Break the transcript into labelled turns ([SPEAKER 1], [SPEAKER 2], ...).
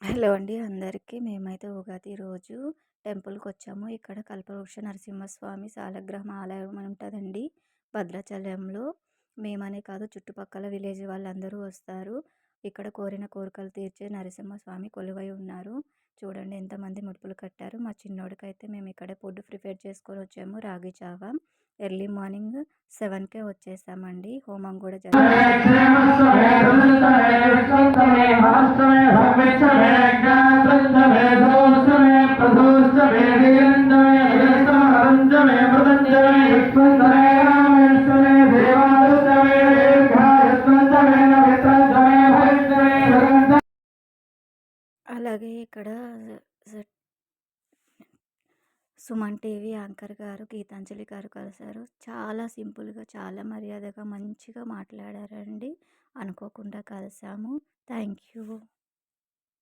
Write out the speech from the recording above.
[SPEAKER 1] Hello అండి అందరికీ. మేమైతే ఉగాది రోజు టెంపుల్‌కొచ్చాము. ఇక్కడ కల్పవృక్ష నరసింహస్వామి సాలగ్రామ ఆలయం అని ఉంటదండి భద్రాచలంలో. మేమనే కాదు చుట్టుపక్కల విలేజ్ వాళ్ళందరూ వస్తారు. ఇక్కడ కోరిన కోరికలు తీర్చే నరసింహస్వామి కొలువై ఉన్నారు. చూడండి ఎంతమంది ముడుపులు కట్టారు. మా చిన్నోడికైతే మేము ఇక్కడే ఫుడ్ ప్రిపేర్ చేసుకొని వచ్చాము. రాగి జావ. ఎర్లీ మార్నింగ్ 7కే వచ్చేసామండి. హోమం కూడా జరిగింది. అలాగే ఇక్కడ సుమన్ టీవీ యాంకర్ గారు గీతాంజలి గారు కలిశారు. చాలా సింపుల్గా, చాలా మర్యాదగా, మంచిగా మాట్లాడారండి. అనుకోకుండా కలిసాము. Thank you.